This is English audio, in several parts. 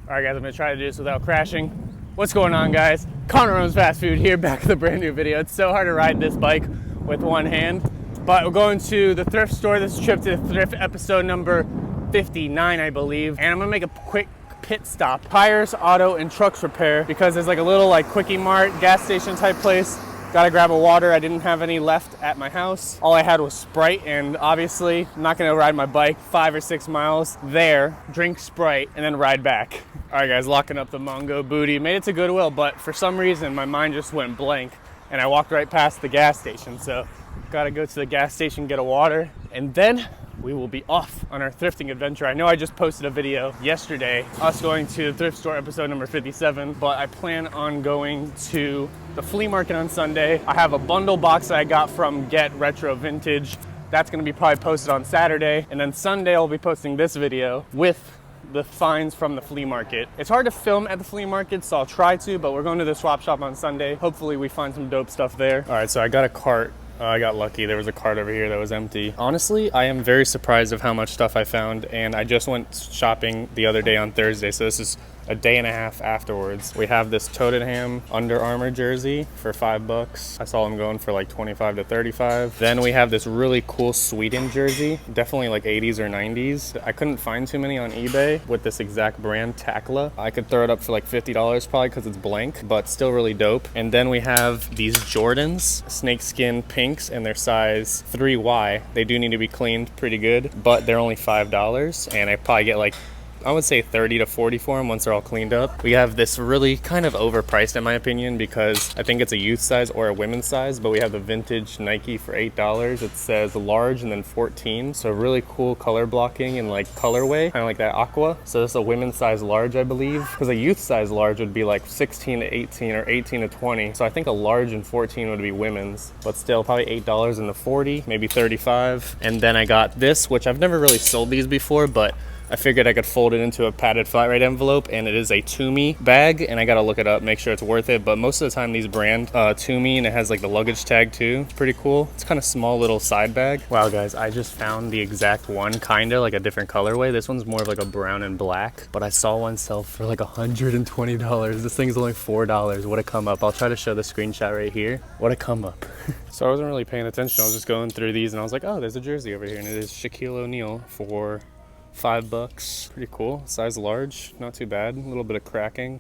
All right, guys, I'm gonna try to do this without crashing. What's going on, guys? Connor Owens Fast Food here, back with a brand new video. It's so hard to ride this bike with one hand, but we're going to the thrift store. This trip to thrift episode number 59, I believe. And I'm gonna make a quick pit stop. Tires, auto, and trucks repair, because there's like a little like quickie mart, gas station type place. Gotta grab a water. I didn't have any left at my house. All I had was Sprite, and obviously I'm not gonna ride my bike 5 or 6 miles there, drink Sprite, and then ride back. All right, guys, locking up the Mongo booty. Made it to Goodwill, but for some reason my mind just went blank and I walked right past the gas station. So gotta go to the gas station, get a water, and then we will be off on our thrifting adventure. I know I just posted a video yesterday, us going to the thrift store episode number 57, but I plan on going to the flea market on Sunday. I have a bundle box that I got from Get Retro Vintage. That's gonna be probably posted on Saturday. And then Sunday I'll be posting this video with the finds from the flea market. It's hard to film at the flea market, so I'll try to, but we're going to the swap shop on Sunday. Hopefully we find some dope stuff there. All right, so I got a cart. I got lucky. There was a cart over here that was empty. Honestly, I am very surprised of how much stuff I found, and I just went shopping the other day on Thursday, so this is a day and a half afterwards. We have this Tottenham Under Armour jersey for $5. I saw them going for like 25 to 35. Then we have this really cool Sweden jersey, definitely like 80s or 90s. I couldn't find too many on eBay with this exact brand, Takla. I could throw it up for like $50 probably because it's blank, but still really dope. And then we have these Jordans, snakeskin pinks, and they're size 3Y. They do need to be cleaned pretty good, but they're only $5, and I probably get like, I would say 30 to 40 for them once they're all cleaned up. We have this really kind of overpriced in my opinion, because I think it's a youth size or a women's size, but we have the vintage Nike for $8. It says large and then 14. So really cool color blocking and like colorway, kind of like that aqua. So this is a women's size large, I believe, because a youth size large would be like 16 to 18 or 18 to 20. So I think a large and 14 would be women's, but still probably $8 in the 40, maybe 35. And then I got this, which I've never really sold these before, but I figured I could fold it into a padded flat rate envelope, and it is a Toomey bag, and I gotta look it up, make sure it's worth it. But most of the time these brand Toomey, and it has like the luggage tag too. It's pretty cool. It's kind of small little side bag. Wow, guys, I just found the exact one, kinda like a different colorway. This one's more of like a brown and black, but I saw one sell for like $120. This thing's only $4. What a come up. I'll try to show the screenshot right here. What a come up. So I wasn't really paying attention. I was just going through these and I was like, oh, there's a jersey over here, and it is Shaquille O'Neal for $5. Pretty cool. Size large, not too bad. A little bit of cracking.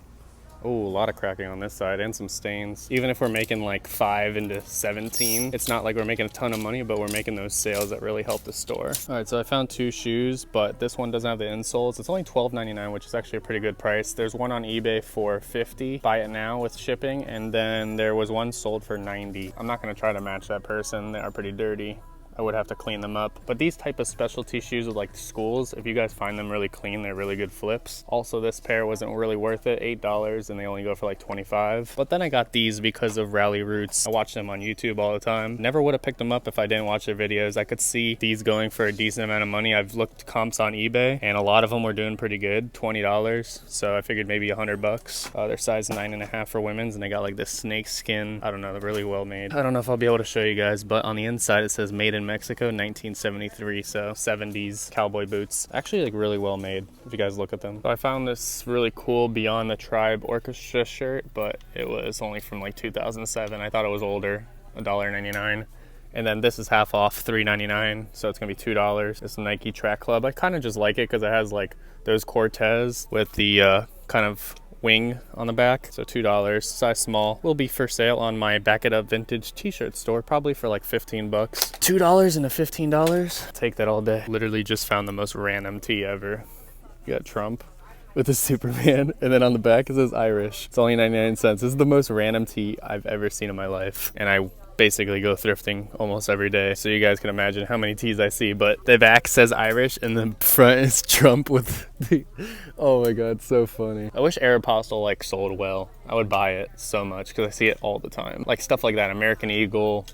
Oh, a lot of cracking on this side and some stains. Even if we're making like 5 into 17, it's not like we're making a ton of money, but we're making those sales that really help the store. All right, so I found 2 shoes, but this one doesn't have the insoles. It's only $12.99, which is actually a pretty good price. There's one on eBay for $50. Buy it now with shipping. And then there was one sold for $90. I'm not gonna try to match that person. They are pretty dirty. I would have to clean them up. But these type of specialty shoes with like schools, if you guys find them really clean, they're really good flips. Also, this pair wasn't really worth it, $8, and they only go for like 25. But then I got these because of Rally Roots. I watch them on YouTube all the time. Never would have picked them up if I didn't watch their videos. I could see these going for a decent amount of money. I've looked comps on eBay, and a lot of them were doing pretty good, $20. So I figured maybe $100. They're size 9.5 for women's, and they got like this snake skin. I don't know, they're really well made. I don't know if I'll be able to show you guys, but on the inside it says made in Mexico, 1973, so 70s cowboy boots. Actually like really well made if you guys look at them. So I found this really cool Beyond the Tribe orchestra shirt, but it was only from like 2007. I thought it was older, $1.99. And then this is half off, $3.99, so it's gonna be $2. It's Nike Track Club. I kind of just like it because it has like those Cortez with the kind of wing on the back. So $2, size small. Will be for sale on my Back It Up Vintage t-shirt store, probably for like 15 bucks. $2 into $15. Take that all day. Literally just found the most random tee ever. You got Trump with the Superman, and then on the back it says Irish. It's only 99 cents. This is the most random tee I've ever seen in my life, and I basically go thrifting almost every day, so you guys can imagine how many tees I see. But the back says Irish and the front is Trump with the oh my god, so funny. I wish Aeropostale like sold well. I would buy it so much because I see it all the time, like stuff like that. American Eagle.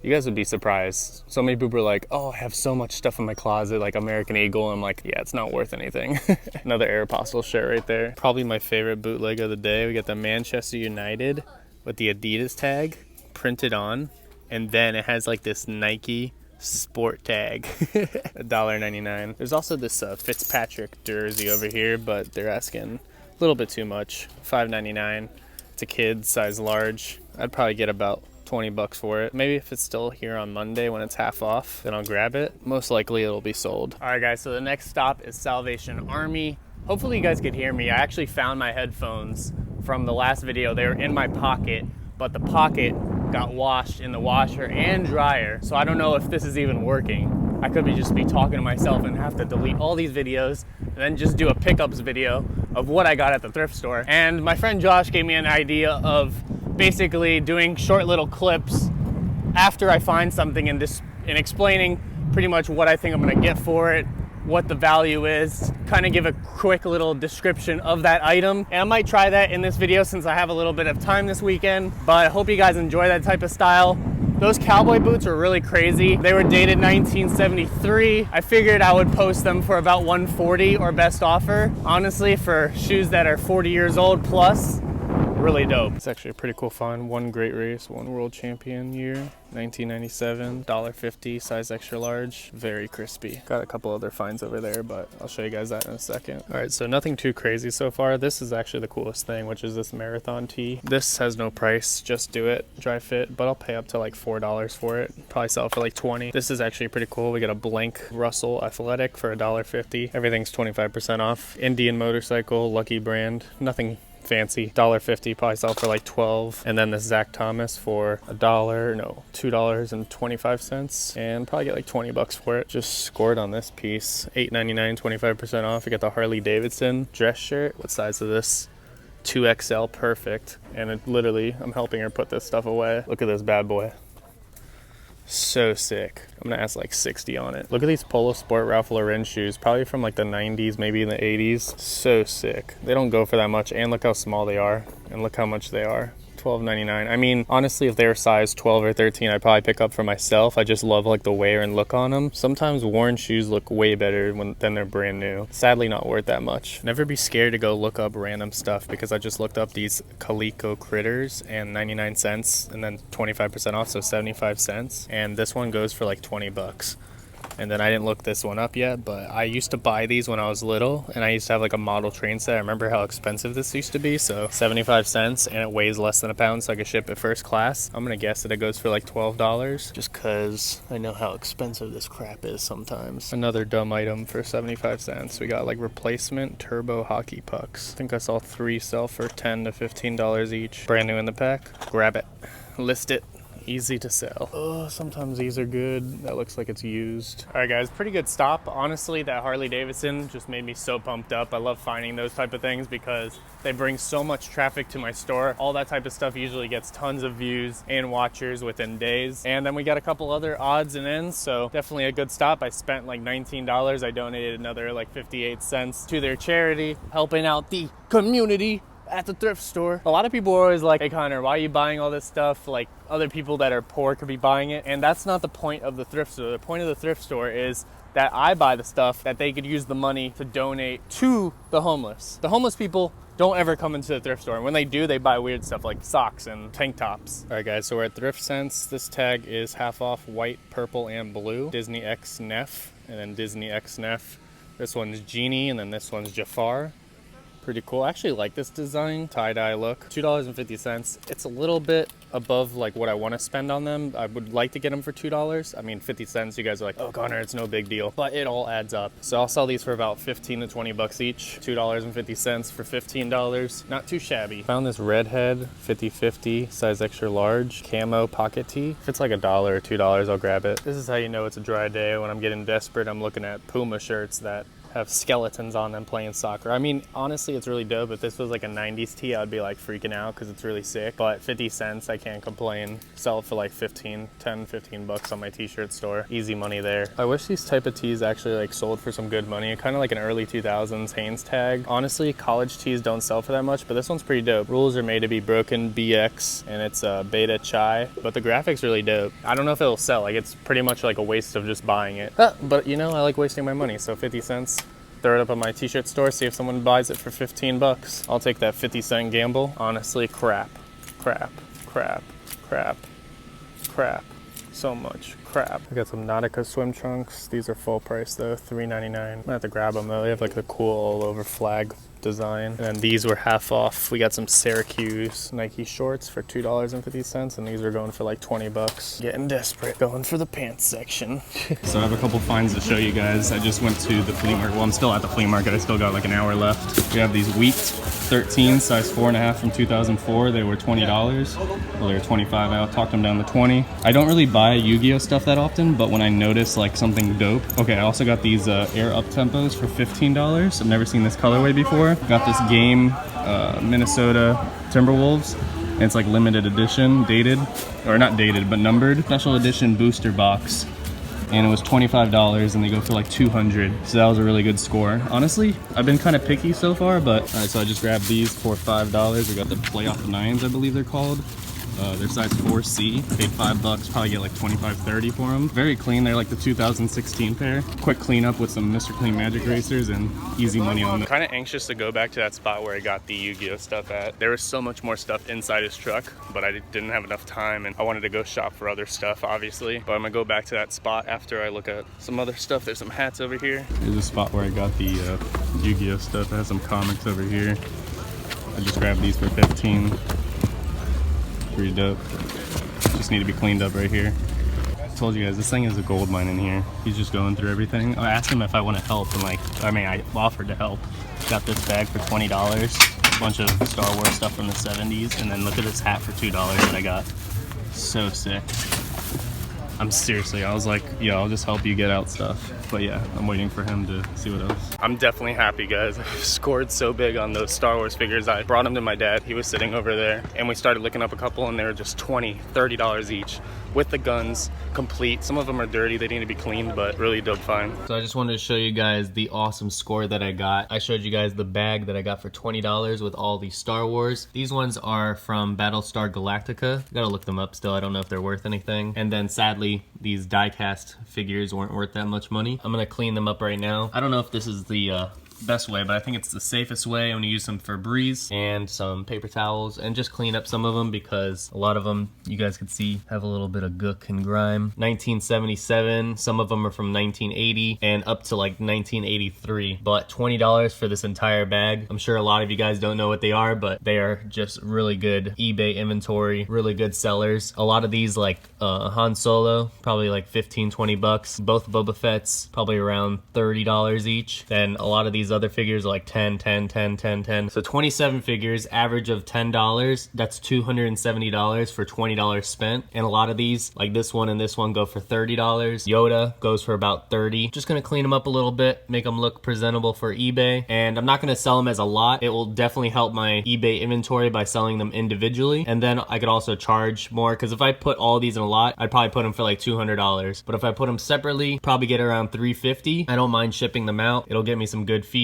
You guys would be surprised. So many people are like, oh, I have so much stuff in my closet, like American Eagle. I'm like, yeah, it's not worth anything. Another Aeropostale shirt right there. Probably my favorite bootleg of the day. We got the Manchester United with the Adidas tag printed on, and then it has like this Nike sport tag. $1.99. There's also this Fitzpatrick jersey over here, but they're asking A little bit too much. $5.99. It's a kid, size large. I'd probably get about 20 bucks for it. Maybe if it's still here on Monday when it's half off, then I'll grab it. Most likely it'll be sold. All right, guys, so the next stop is Salvation Army. Hopefully you guys could hear me. I actually found my headphones from the last video. They were in my pocket, but the pocket got washed in the washer and dryer. So I don't know if this is even working. I could just be talking to myself and have to delete all these videos and then just do a pickups video of what I got at the thrift store. And my friend Josh gave me an idea of basically doing short little clips after I find something and explaining pretty much what I think I'm gonna get for it, what the value is, kind of give a quick little description of that item. And I might try that in this video since I have a little bit of time this weekend, but I hope you guys enjoy that type of style. Those cowboy boots were really crazy. They were dated 1973. I figured I would post them for about $140 or best offer. Honestly, for shoes that are 40 years old plus, really dope. It's actually a pretty cool find. One great race, one world champion year, 1997, $1.50, size extra large, very crispy. Got a couple other finds over there, but I'll show you guys that in a second. All right, so nothing too crazy so far. This is actually the coolest thing, which is this marathon tee. This has no price, just do it, dry fit, but I'll pay up to like $4 for it. Probably sell it for like 20. This is actually pretty cool. We got a blank Russell Athletic for $1.50. Everything's 25% off. Indian motorcycle, Lucky brand, nothing fancy. $1.50, probably sell for like 12. And then this Zach Thomas for $2.25, and probably get like 20 bucks for it. Just scored on this piece. $8.99, 25% off. You get the Harley Davidson dress shirt. What size is this? 2XL, perfect. And it literally, I'm helping her put this stuff away. Look at this bad boy. So sick. I'm gonna ask like 60 on it. Look at these Polo Sport Ralph Lauren shoes, probably from like the 90s, maybe in the 80s. So sick. They don't go for that much, and look how small they are, and look how much they are. $12.99. I mean, honestly, if they were size 12 or 13, I'd probably pick up for myself. I just love like the wear and look on them. Sometimes worn shoes look way better than they're brand new. Sadly, not worth that much. Never be scared to go look up random stuff, because I just looked up these Calico critters and 99 cents and then 25% off, so 75 cents. And this one goes for like 20 bucks. And then I didn't look this one up yet, but I used to buy these when I was little, and I used to have like a model train set. I remember how expensive this used to be, so 75 cents, and it weighs less than a pound, so I could ship it first class. I'm gonna guess that it goes for like $12, just cause I know how expensive this crap is sometimes. Another dumb item for 75 cents. We got like replacement turbo hockey pucks. I think I saw 3 sell for $10 to $15 each. Brand new in the pack. Grab it. List it. Easy to sell. Oh, sometimes these are good. That looks like it's used. All right, guys, pretty good stop. Honestly, that Harley Davidson just made me so pumped up. I love finding those type of things because they bring so much traffic to my store. All that type of stuff usually gets tons of views and watchers within days. And then we got a couple other odds and ends, so definitely a good stop. I spent like $19. I donated another like 58 cents to their charity, helping out the community at the thrift store. A lot of people are always like, hey Connor, why are you buying all this stuff? Like, other people that are poor could be buying it. And that's not the point of the thrift store. The point of the thrift store is that I buy the stuff that they could use the money to donate to the homeless. The homeless people don't ever come into the thrift store, and when they do, they buy weird stuff like socks and tank tops. All right, guys, so we're at Thrift Sense. This tag is half off white, purple, and blue. Disney X Neff, and then Disney X Neff. This one's Genie, and then this one's Jafar. Pretty cool. I actually like this design, tie-dye look. $2.50. It's a little bit above like what I want to spend on them. I would like to get them for $2. I mean, 50 cents, you guys are like, oh Connor, it's no big deal, but it all adds up. So I'll sell these for about 15 to 20 bucks each. $2.50 for $15. Not too shabby. Found this redhead 50/50 size extra large camo pocket tee. If it's like $1 or $2, I'll grab it. This is how you know it's a dry day. When I'm getting desperate, I'm looking at Puma shirts that have skeletons on them playing soccer. I mean, honestly, it's really dope. If this was like a 90s tee, I'd be like freaking out because it's really sick. But 50 cents, I can't complain. Sell it for like 10, 15 bucks on my t-shirt store. Easy money there. I wish these type of tees actually like sold for some good money. Kind of like an early 2000s Hanes tag. Honestly, college tees don't sell for that much, but this one's pretty dope. Rules are made to be broken, BX, and it's beta chai, but the graphic's really dope. I don't know if it'll sell. Like, it's pretty much like a waste of just buying it. But you know, I like wasting my money, so 50 cents. Throw it up on my t-shirt store, see if someone buys it for 15 bucks. I'll take that 50-cent gamble. Honestly, crap. So much crap. I got some Nautica swim trunks. These are full price though, $3.99. I'm gonna have to grab them though. They have like the cool all over flag design. And then these were half off. We got some Syracuse Nike shorts for $2.50, and these are going for like 20 bucks. Getting desperate, going for the pants section. So I have a couple finds to show you guys. I just went to the flea market. Well, I'm still at the flea market. I still got like an hour left. We have these Wheat 13, size 4.5 from 2004. They were $20. Well, they were 25. I talked them down to 20. I don't really buy Yu-Gi-Oh stuff that often, but when I notice like something dope. Okay, I also got these Air Up Tempos for $15. I've never seen this colorway before. Got this game, Minnesota Timberwolves. And it's like limited edition, dated, or not dated, but numbered. Special edition booster box. And it was $25 and they go for like 200. So that was a really good score. Honestly, I've been kind of picky so far, but all right, so I just grabbed these for $5. We got the Playoff 9s, I believe they're called. They're size 4C. Paid $5, probably get like 25, 30 for them. Very clean. They're like the 2016 pair. Quick cleanup with some Mr. Clean Magic Racers and easy money on them. Kind of anxious to go back to that spot where I got the Yu-Gi-Oh stuff at. There was so much more stuff inside his truck, but I didn't have enough time, and I wanted to go shop for other stuff, obviously. But I'm gonna go back to that spot after I look at some other stuff. There's some hats over here. Here's a spot where I got the Yu-Gi-Oh stuff. It has some comics over here. I just grabbed these for 15. Pretty dope. Just need to be cleaned up right here. I told you guys, this thing is a gold mine in here. He's just going through everything. I asked him if I want to help, and I offered to help. Got this bag for $20. A bunch of Star Wars stuff from the 70s, and then look at this hat for $2 that I got. So sick. I was like, yeah, I'll just help you get out stuff. But yeah, I'm waiting for him to see what else. I'm definitely happy, guys. I scored so big on those Star Wars figures. I brought them to my dad. He was sitting over there, and we started looking up a couple, and they were just $20, $30 each with the guns complete. Some of them are dirty. They need to be cleaned, but really dope find. So I just wanted to show you guys the awesome score that I got. I showed you guys the bag that I got for $20 with all the Star Wars. These ones are from Battlestar Galactica. Gotta look them up still. I don't know if they're worth anything. And then sadly, these die-cast figures weren't worth that much money. I'm gonna clean them up right now. I don't know if this is the best way, but I think it's the safest way. I'm gonna use some Febreze and some paper towels and just clean up some of them, because a lot of them, you guys can see, have a little bit of gook and grime. 1977, some of them are from 1980 and up to like 1983, but $20 for this entire bag. I'm sure a lot of you guys don't know what they are, but they are just really good eBay inventory, really good sellers. A lot of these, like Han Solo, probably like 15, 20 bucks. Both Boba Fett's probably around $30 each. Then a lot of these other figures are like 10, 10, 10, 10, 10. So 27 figures, average of $10. That's $270 for $20 spent. And a lot of these, like this one and this one, go for $30. Yoda goes for about $30. Just gonna clean them up a little bit, make them look presentable for eBay. And I'm not gonna sell them as a lot. It will definitely help my eBay inventory by selling them individually. And then I could also charge more, because if I put all these in a lot, I'd probably put them for like $200. But if I put them separately, probably get around $350. I don't mind shipping them out. It'll get me some good feedback.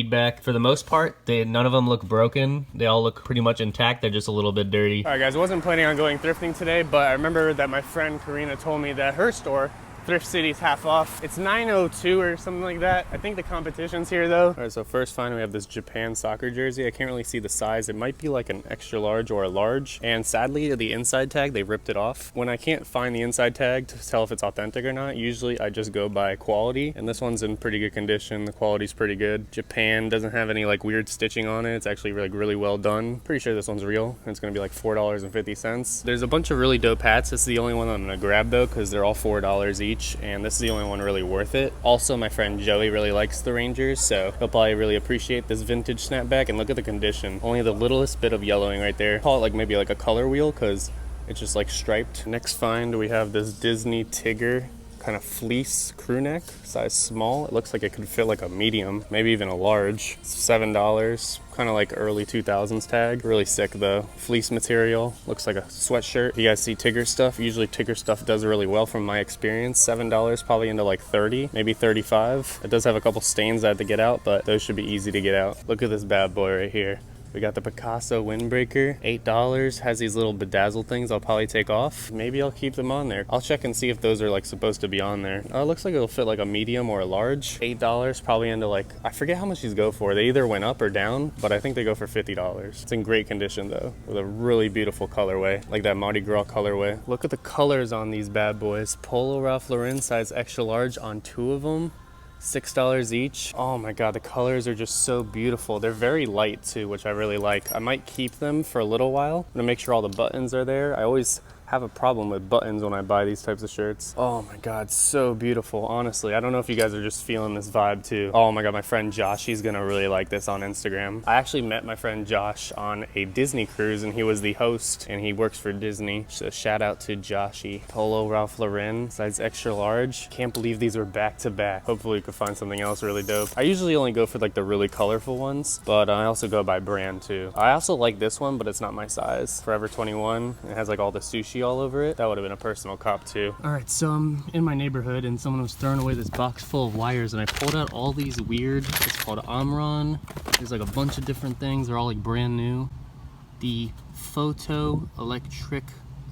For the most part, none of them look broken. They all look pretty much intact. They're just a little bit dirty. All right, guys, I wasn't planning on going thrifting today, but I remember that my friend Karina told me that her store, Thrift City's half off. It's $9.02 or something like that. I think the competition's here though. All right, so first find, we have this Japan soccer jersey. I can't really see the size. It might be like an extra large or a large. And sadly, the inside tag, they ripped it off. When I can't find the inside tag to tell if it's authentic or not, usually I just go by quality. And this one's in pretty good condition. The quality's pretty good. Japan doesn't have any like weird stitching on it. It's actually like really well done. Pretty sure this one's real. It's gonna be like $4.50. There's a bunch of really dope hats. This is the only one I'm gonna grab though, because they're all $4 each. And this is the only one really worth it. Also, my friend Joey really likes the Rangers, so he'll probably really appreciate this vintage snapback. And look at the condition. Only the littlest bit of yellowing right there. Call it like maybe like a color wheel, because it's just like striped. Next find, we have this Disney Tigger kind of fleece crew neck, size small. It looks like it could fit like a medium, maybe even a large. It's $7, kind of like early 2000s tag. Really sick though. Fleece material, looks like a sweatshirt. If you guys see Tigger stuff, usually Tigger stuff does really well from my experience. $7, probably into like 30, maybe 35. It does have a couple stains I had to get out, but those should be easy to get out. Look at this bad boy right here. We got the Picasso windbreaker, $8. Has these little bedazzled things I'll probably take off. Maybe I'll keep them on there. I'll check and see if those are like supposed to be on there. It looks like it'll fit like a medium or a large. $8, probably into like, I forget how much these go for. They either went up or down, but I think they go for $50. It's in great condition though, with a really beautiful colorway, like that Mardi Gras colorway. Look at the colors on these bad boys. Polo Ralph Lauren size extra large on 2 of them. $6 each. Oh my god, the colors are just so beautiful. They're very light too, which I really like. I might keep them for a little while. I'm gonna make sure all the buttons are there. I always have a problem with buttons when I buy these types of shirts. Oh my god, so beautiful. Honestly, I don't know if you guys are just feeling this vibe too. Oh my god, my friend Josh, he's gonna really like this on Instagram. I actually met my friend Josh on a Disney cruise, and he was the host, and he works for Disney. So shout out to Joshy. Polo Ralph Lauren, size extra large. Can't believe these were back to back. Hopefully you could find something else really dope. I usually only go for like the really colorful ones, but I also go by brand too. I also like this one, but it's not my size. Forever 21. It has like all the sushi all over it. That would have been a personal cop too. All right, so I'm in my neighborhood and someone was throwing away this box full of wires, and I pulled out all these weird, it's called Omron. There's like a bunch of different things. They're all like brand new. The Photo Electric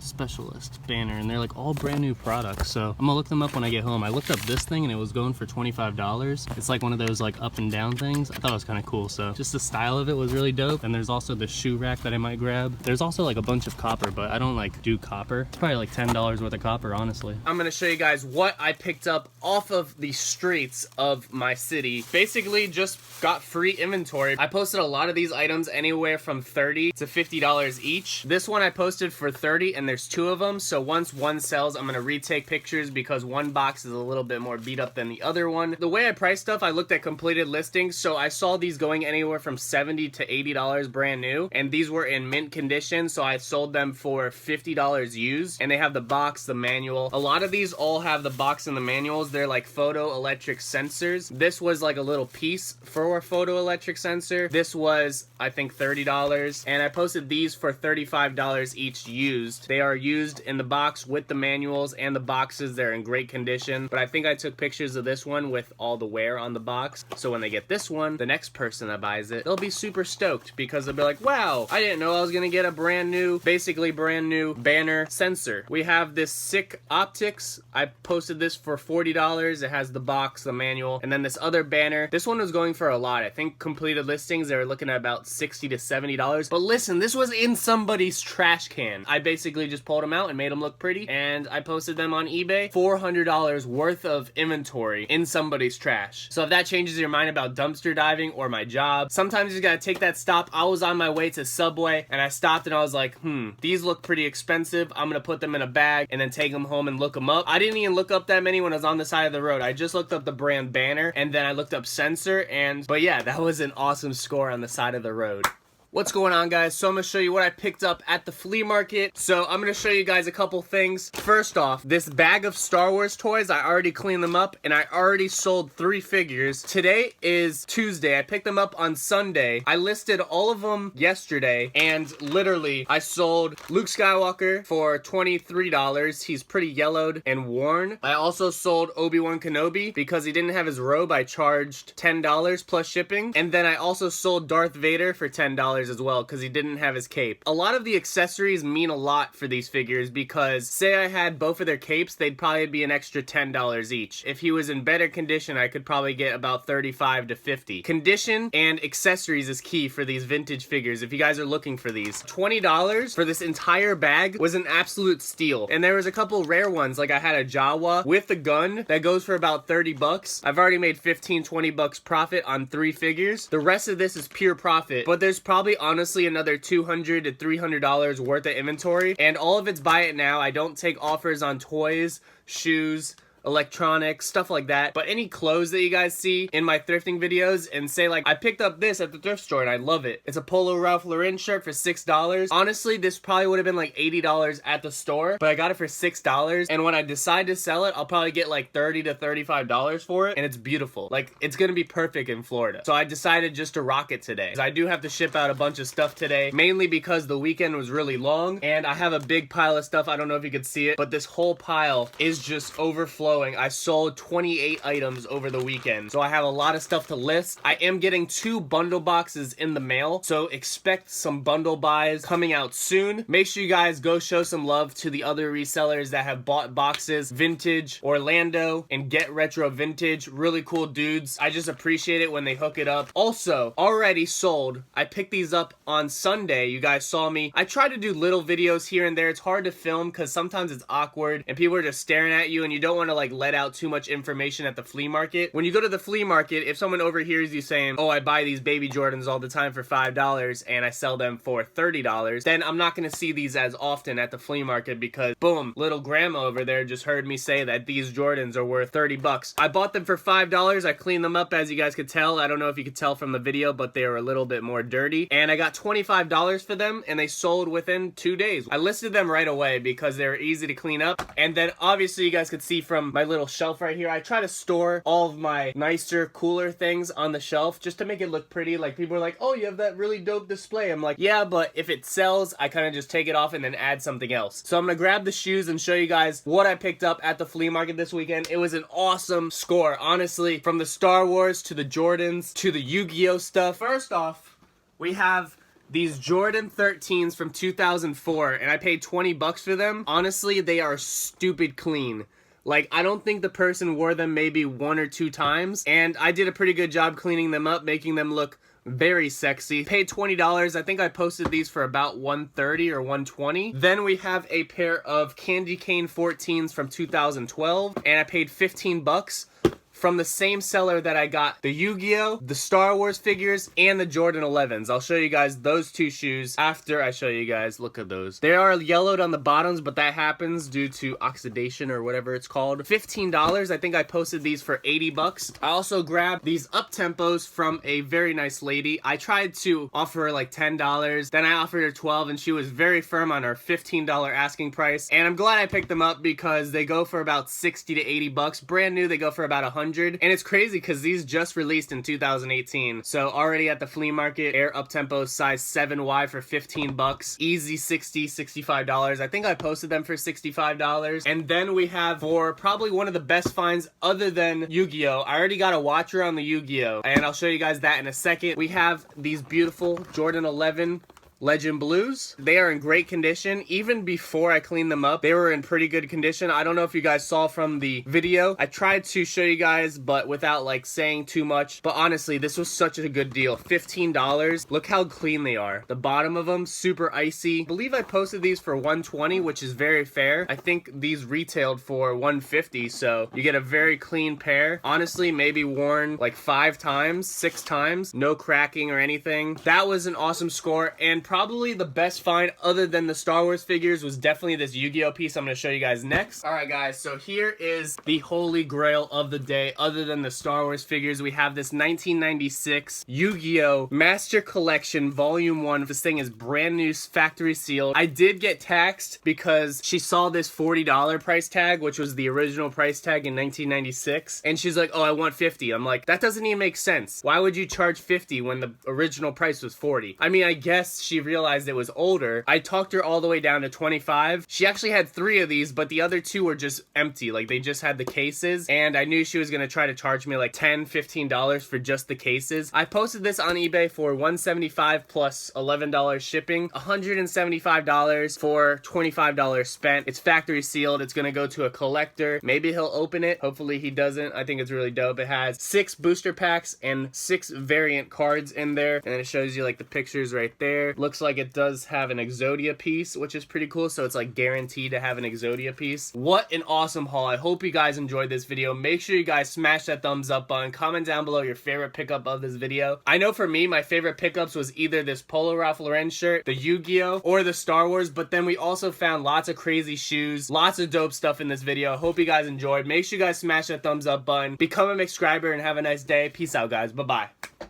Specialist banner, and they're like all brand new products, so I'm gonna look them up when I get home. I looked up this thing and it was going for $25. It's like one of those like up and down things. I thought it was kind of cool, so just the style of it was really dope. And there's also the shoe rack that I might grab. There's also like a bunch of copper, but I don't like do copper. It's probably like $10 worth of copper, honestly. I'm gonna show you guys what I picked up off of the streets of my city. Basically just got free inventory. I posted a lot of these items anywhere from $30 to $50 each. This one I posted for $30, and there's 2 of them, so once one sells, I'm gonna retake pictures because one box is a little bit more beat up than the other one. The way I price stuff, I looked at completed listings, so I saw these going anywhere from $70 to $80 brand new, and these were in mint condition, so I sold them for $50 used, and they have the box, the manual. A lot of these all have the box and the manuals. They're like photo electric sensors. This was like a little piece for a photo electric sensor. This was, I think, $30, and I posted these for $35 each used. They are used in the box with the manuals and the boxes. They're in great condition, but I think I took pictures of this one with all the wear on the box, so when they get this one, the next person that buys it, they'll be super stoked because they'll be like, wow, I didn't know I was gonna get a brand new, basically brand new banner sensor. We have this sick optics. I posted this for $40. It has the box, the manual, and then this other banner. This one was going for a lot. I think completed listings, they were looking at about $60 to $70. But listen, this was in somebody's trash can. I basically just pulled them out and made them look pretty, and I posted them on eBay. $400 worth of inventory in somebody's trash. So if that changes your mind about dumpster diving or my job, sometimes you gotta take that stop. I was on my way to Subway and I stopped and I was like, these look pretty expensive. I'm gonna put them in a bag and then take them home and look them up. I didn't even look up that many when I was on the side of the road. I just looked up the brand banner and then I looked up sensor, but yeah, that was an awesome score on the side of the road. What's going on, guys? So I'm gonna show you what I picked up at the flea market. So I'm gonna show you guys a couple things. First off, this bag of Star Wars toys, I already cleaned them up and I already sold 3 figures. Today is Tuesday. I picked them up on Sunday. I listed all of them yesterday, and literally I sold Luke Skywalker for $23. He's pretty yellowed and worn. I also sold Obi-Wan Kenobi because he didn't have his robe. I charged $10 plus shipping. And then I also sold Darth Vader for $10 as well because he didn't have his cape. A lot of the accessories mean a lot for these figures because say I had both of their capes, they'd probably be an extra $10 each. If he was in better condition, I could probably get about $35 to $50. Condition and accessories is key for these vintage figures if you guys are looking for these. $20 for this entire bag was an absolute steal. And there was a couple rare ones, like I had a Jawa with the gun that goes for about $30. I've already made $15-20 profit on 3 figures. The rest of this is pure profit, but there's probably honestly another $200 to $300 worth of inventory, and all of it's buy it now. I don't take offers on toys, shoes, electronics, stuff like that. But any clothes that you guys see in my thrifting videos and say like, I picked up this at the thrift store and I love it. It's a Polo Ralph Lauren shirt for $6. Honestly, this probably would have been like $80 at the store, but I got it for $6. And when I decide to sell it, I'll probably get like $30 to $35 for it. And it's beautiful. Like, it's gonna be perfect in Florida. So I decided just to rock it today. I do have to ship out a bunch of stuff today, mainly because the weekend was really long and I have a big pile of stuff. I don't know if you could see it, but this whole pile is just overflowing blowing. I sold 28 items over the weekend, so I have a lot of stuff to list. I am getting 2 bundle boxes in the mail, so expect some bundle buys coming out soon. Make sure you guys go show some love to the other resellers that have bought boxes. Vintage Orlando and Get Retro Vintage, really cool dudes. I just appreciate it when they hook it up. Also, already sold. I picked these up on Sunday. You guys saw me. I try to do little videos here and there. It's hard to film because sometimes it's awkward and people are just staring at you and you don't want to like let out too much information at the flea market. When you go to the flea market, if someone overhears you saying, oh, I buy these baby Jordans all the time for $5 and I sell them for $30, then I'm not going to see these as often at the flea market because boom, little grandma over there just heard me say that these Jordans are worth 30 bucks. I bought them for $5. I cleaned them up, as you guys could tell. I don't know if you could tell from the video, but they were a little bit more dirty. And I got $25 for them and they sold within 2 days. I listed them right away because they were easy to clean up. And then obviously you guys could see from my little shelf right here, I try to store all of my nicer, cooler things on the shelf just to make it look pretty. Like people are like, oh, you have that really dope display. I'm like, yeah, but if it sells, I kind of just take it off and then add something else. So I'm gonna grab the shoes and show you guys what I picked up at the flea market this weekend. It was an awesome score, honestly, from the Star Wars to the Jordans to the Yu-Gi-Oh stuff. First off, we have these Jordan 13s from 2004 and I paid 20 bucks for them. Honestly, they are stupid clean. Like, I don't think the person wore them maybe 1 or 2 times, and I did a pretty good job cleaning them up, making them look very sexy. Paid $20. I think I posted these for about $130 or $120. Then we have a pair of candy cane 14s from 2012 and I paid 15 bucks. From the same seller that I got the Yu-Gi-Oh, the Star Wars figures, and the Jordan 11s. I'll show you guys those 2 shoes after I show you guys. Look at those. They are yellowed on the bottoms, but that happens due to oxidation or whatever it's called. $15. I think I posted these for 80 bucks. I also grabbed these up-tempos from a very nice lady. I tried to offer her like $10. Then I offered her 12 and she was very firm on her $15 asking price. And I'm glad I picked them up because they go for about 60 to 80 bucks. Brand new, they go for about 100. And it's crazy because these just released in 2018. So already at the flea market, Air Uptempo size 7Y for 15 bucks. Easy $60, $65. I think I posted them for $65. And then we have for probably one of the best finds other than Yu-Gi-Oh. I already got a watcher on the Yu-Gi-Oh. And I'll show you guys that in a second. We have these beautiful Jordan 11 Legend Blues. They are in great condition. Even before I cleaned them up, they were in pretty good condition. I don't know if you guys saw from the video. I tried to show you guys, but without like saying too much. But honestly, this was such a good deal. $15. Look how clean they are. The bottom of them, super icy. I believe I posted these for $120, which is very fair. I think these retailed for $150, so you get a very clean pair. Honestly, maybe worn like 5 times, 6 times. No cracking or anything. That was an awesome score, and probably the best find other than the Star Wars figures was definitely this Yu-Gi-Oh piece I'm going to show you guys next. Alright guys, so here is the holy grail of the day other than the Star Wars figures. We have this 1996 Yu-Gi-Oh Master Collection Volume 1. This thing is brand new, factory sealed. I did get taxed because she saw this $40 price tag, which was the original price tag in 1996, and she's like, oh, I want 50. I'm like, that doesn't even make sense. Why would you charge 50 when the original price was 40? I mean, I guess she realized it was older. I talked her all the way down to 25. She actually had 3 of these, but the other 2 were just empty. Like, they just had the cases, and I knew she was gonna try to charge me like $10, $15 for just the cases. I posted this on eBay for $175 plus $11 shipping, $175 for $25 spent. It's factory sealed. It's gonna go to a collector. Maybe he'll open it. Hopefully he doesn't. I think it's really dope. It has 6 booster packs and 6 variant cards in there, and then it shows you like the pictures right there. Looks like it does have an Exodia piece, which is pretty cool, so it's like guaranteed to have an Exodia piece. What an awesome haul. I hope you guys enjoyed this video. Make sure you guys smash that thumbs up button. Comment down below your favorite pickup of this video. I know for me, my favorite pickups was either this Polo Ralph Lauren shirt, the Yu-Gi-Oh, or the Star Wars, but then we also found lots of crazy shoes, lots of dope stuff in this video. Hope you guys enjoyed. Make sure you guys smash that thumbs up button. Become a McScriber and have a nice day. Peace out, guys. Bye-bye.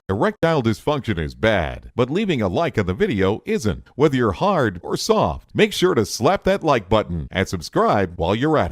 Erectile dysfunction is bad, but leaving a like on the video isn't. Whether you're hard or soft, make sure to slap that like button and subscribe while you're at it.